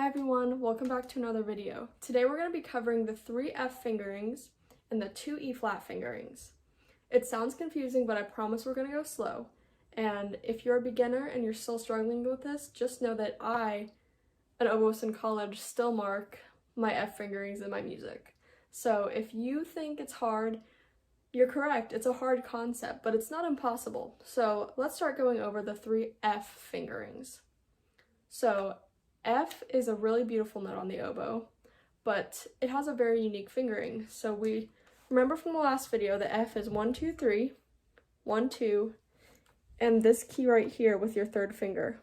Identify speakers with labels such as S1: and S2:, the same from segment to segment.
S1: Hi everyone, welcome back to another video. Today we're going to be covering the 3 F-fingerings and the 2 E-flat fingerings. It sounds confusing, but I promise we're going to go slow. And if you're a beginner and you're still struggling with this, just know that I, an oboist in college, still mark my F-fingerings in my music. So if you think it's hard, you're correct. It's a hard concept, but it's not impossible. So let's start going over the 3 F-fingerings. So F is a really beautiful note on the oboe, but it has a very unique fingering. So we remember from the last video that F is 1, 2, 3, 1, 2, and this key right here with your third finger.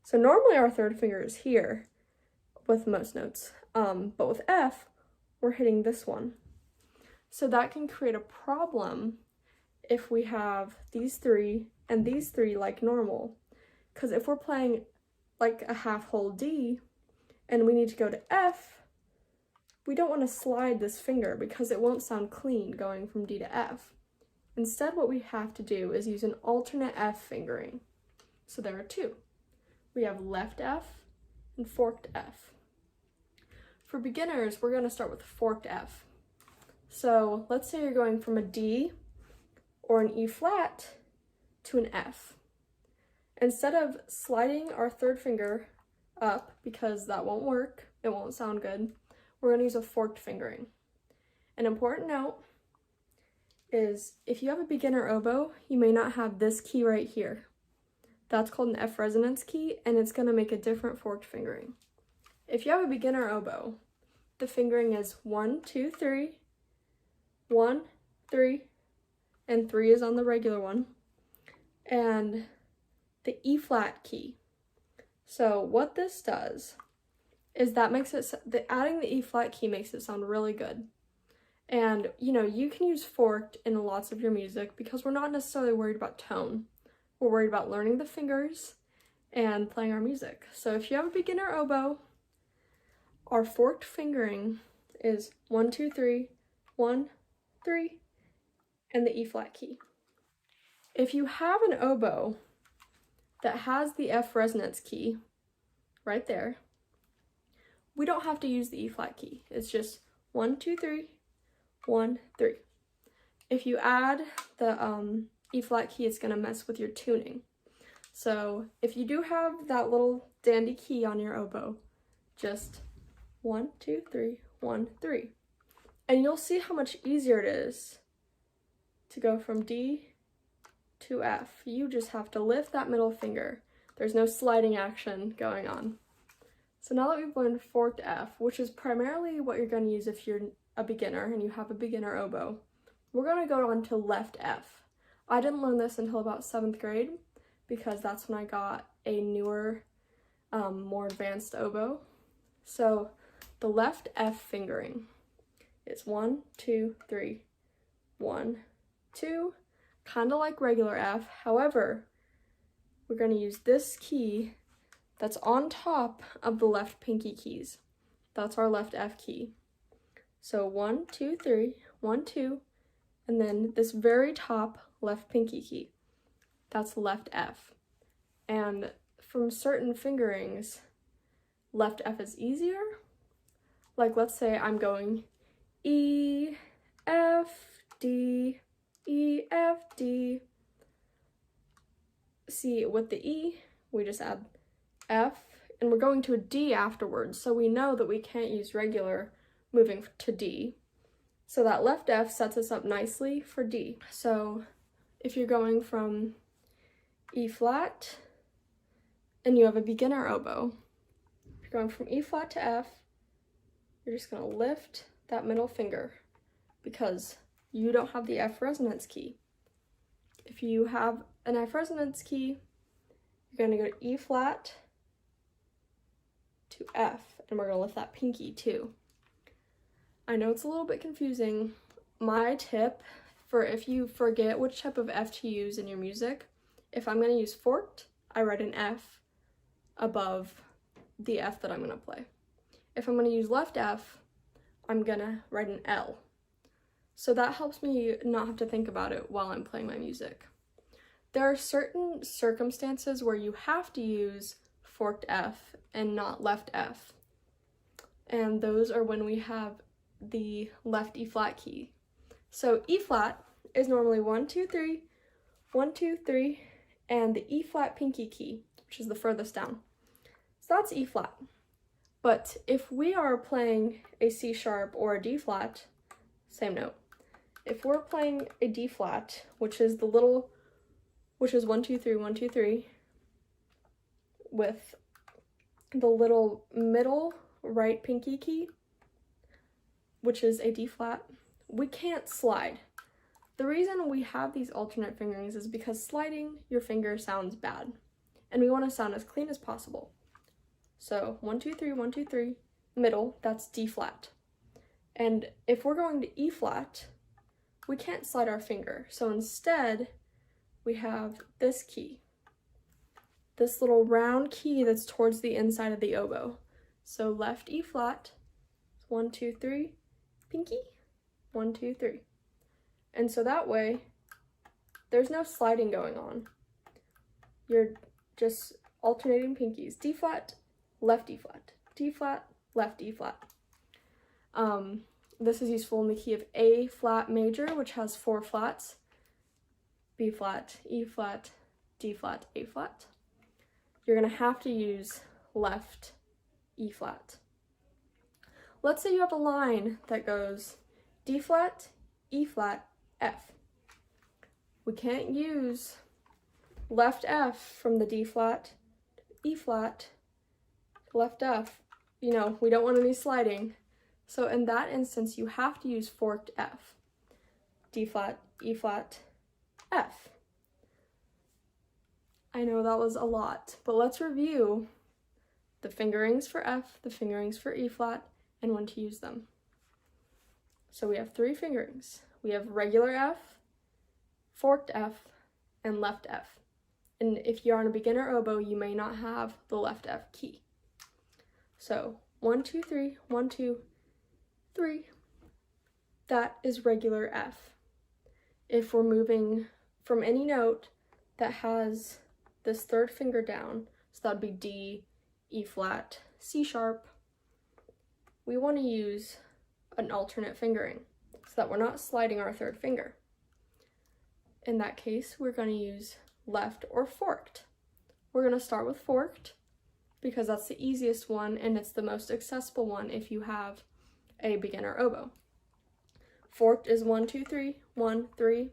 S1: So normally our third finger is here with most notes, but with F, we're hitting this one. So that can create a problem if we have these 3 and these 3 like normal, because if we're playing like a half whole D and we need to go to F, we don't want to slide this finger because it won't sound clean going from D to F. Instead, what we have to do is use an alternate F fingering. So there are 2. We have left F and forked F. For beginners, we're going to start with forked F. So let's say you're going from a D or an E flat to an F. Instead of sliding our third finger up, because that won't work, it won't sound good, we're going to use a forked fingering. An important note is if you have a beginner oboe, you may not have this key right here. That's called an F resonance key, and it's going to make a different forked fingering. If you have a beginner oboe, the fingering is 1, 2, 3, 1, 3, and 3 is on the regular one, and the E flat key. So what this does is that makes it, adding the E flat key makes it sound really good. And you can use forked in lots of your music because we're not necessarily worried about tone. We're worried about learning the fingers and playing our music. So if you have a beginner oboe, our forked fingering is 1, 2, 3, 1, 3, and the E flat key. If you have an oboe that has the F resonance key right there, we don't have to use the E flat key. It's just 1, 2, 3, 1, 3. If you add the E flat key, it's going to mess with your tuning. So if you do have that little dandy key on your oboe, just 1, 2, 3, 1, 3. And you'll see how much easier it is to go from D to F. You just have to lift that middle finger. There's no sliding action going on. So now that we've learned forked F, which is primarily what you're going to use if you're a beginner and you have a beginner oboe, we're going to go on to left F. I didn't learn this until about 7th grade because that's when I got a newer, more advanced oboe. So the left F fingering is 1, 2, 3, 1, 2, kind of like regular F. However, we're going to use this key that's on top of the left pinky keys. That's our left F key. So 1, 2, 3, 1, 2, and then this very top left pinky key. That's left F. And from certain fingerings, left F is easier. Like let's say I'm going E, F, D, E, F, D. See, with the E, we just add F, and we're going to a D afterwards, so we know that we can't use regular moving to D. So that left F sets us up nicely for D. So if you're going from E flat, and you have a beginner oboe, if you're going from E flat to F, you're just going to lift that middle finger because you don't have the F resonance key. If you have an F resonance key, you're going to go to E flat to F, and we're going to lift that pinky too. I know it's a little bit confusing. My tip for if you forget which type of F to use in your music, if I'm going to use forked, I write an F above the F that I'm going to play. If I'm going to use left F, I'm going to write an L. So that helps me not have to think about it while I'm playing my music. There are certain circumstances where you have to use forked F and not left F. and those are when we have the left E flat key. So E flat is normally 1, 2, 3, 1, 2, 3, and the E flat pinky key, which is the furthest down. So that's E flat. But if we are playing a C sharp or a D flat, same note. If we're playing a D flat, which is 1, 2, 3, 1, 2, 3, with the little middle right pinky key, which is a D flat, we can't slide. The reason we have these alternate fingerings is because sliding your finger sounds bad, and we want to sound as clean as possible. So 1, 2, 3, 1, 2, 3, middle, that's D flat. And if we're going to E flat, we can't slide our finger. So instead, we have this key, this little round key that's towards the inside of the oboe. So left E flat, 1, 2, 3, pinky, 1, 2, 3. And so that way, there's no sliding going on. You're just alternating pinkies. D flat, left E flat, D flat, left E flat. This is useful in the key of A flat major, which has 4 flats. B flat, E flat, D flat, A flat. You're gonna have to use left E flat. Let's say you have a line that goes D flat, E flat, F. We can't use left F from the D flat, E flat, left F. You know, we don't want any sliding. So in that instance, you have to use forked F. D flat, E flat, F. I know that was a lot, but let's review the fingerings for F, the fingerings for E flat, and when to use them. So we have 3 fingerings. We have regular F, forked F, and left F. And if you're on a beginner oboe, you may not have the left F key. So 1, 2, 3, 1, 2, 3. That is regular F. If we're moving from any note that has this 3rd finger down, so that'd be D, E flat, C sharp, we want to use an alternate fingering so that we're not sliding our 3rd finger. In that case, we're going to use left or forked. We're going to start with forked because that's the easiest one and it's the most accessible one if you have a beginner oboe. Forked is 1, 2, 3, 1, 3,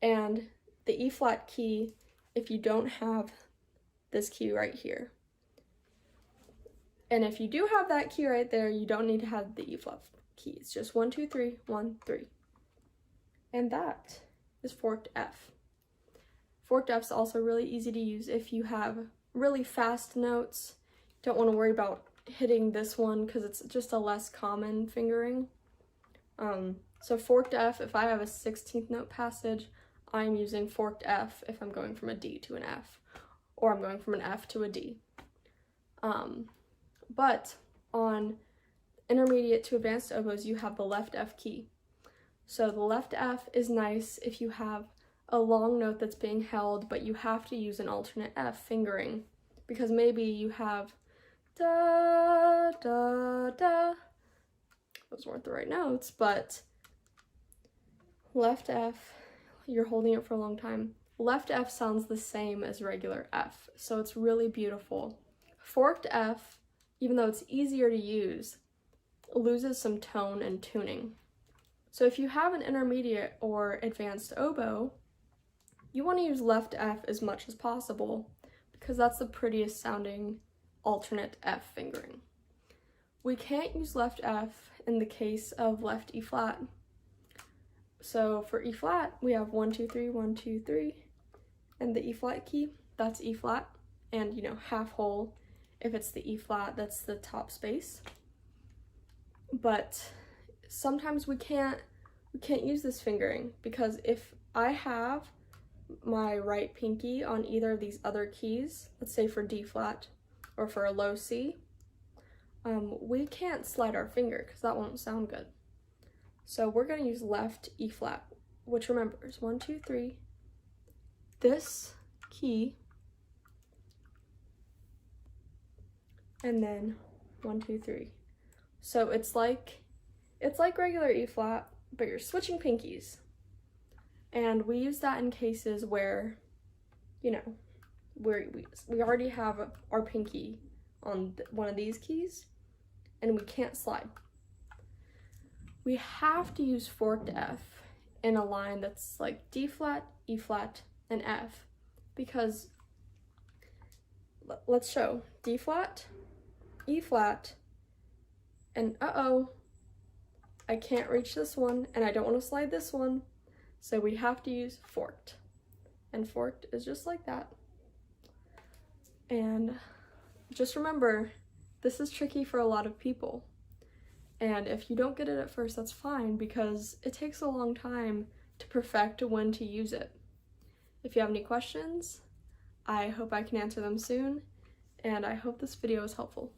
S1: and the E flat key if you don't have this key right here. And if you do have that key right there, you don't need to have the E flat key. It's just 1, 2, 3, 1, 3. And that is forked F. Forked F is also really easy to use if you have really fast notes. Don't want to worry about hitting this one because it's just a less common fingering. So forked F, if I have a 16th note passage, I'm using forked F if I'm going from a D to an F, or I'm going from an F to a D. But on intermediate to advanced oboes, you have the left F key. So the left F is nice if you have a long note that's being held, but you have to use an alternate F fingering because maybe you have da, da, da. Those weren't the right notes, but left F, you're holding it for a long time. Left F sounds the same as regular F, so it's really beautiful. Forked F, even though it's easier to use, loses some tone and tuning. So if you have an intermediate or advanced oboe, you want to use left F as much as possible because that's the prettiest sounding alternate F fingering. We can't use left F in the case of left E flat. So for E flat, we have 1, 2, 3, 1, 2, 3, and the E flat key, that's E flat, and half whole. If it's the E flat, that's the top space. But sometimes we can't use this fingering because if I have my right pinky on either of these other keys, let's say for D flat or for a low C, we can't slide our finger because that won't sound good. So we're going to use left E flat, which remember is 1, 2, 3, this key, and then 1, 2, 3. So it's like regular E flat, but you're switching pinkies. And we use that in cases where, you know, we already have our pinky on one of these keys and we can't slide. We have to use forked F in a line that's like D flat, E flat, and F, because let's show D flat, E flat, and I can't reach this one and I don't want to slide this one, so we have to use forked. And forked is just like that. And just remember, this is tricky for a lot of people. And if you don't get it at first, that's fine, because it takes a long time to perfect when to use it. If you have any questions, I hope I can answer them soon, and I hope this video is helpful.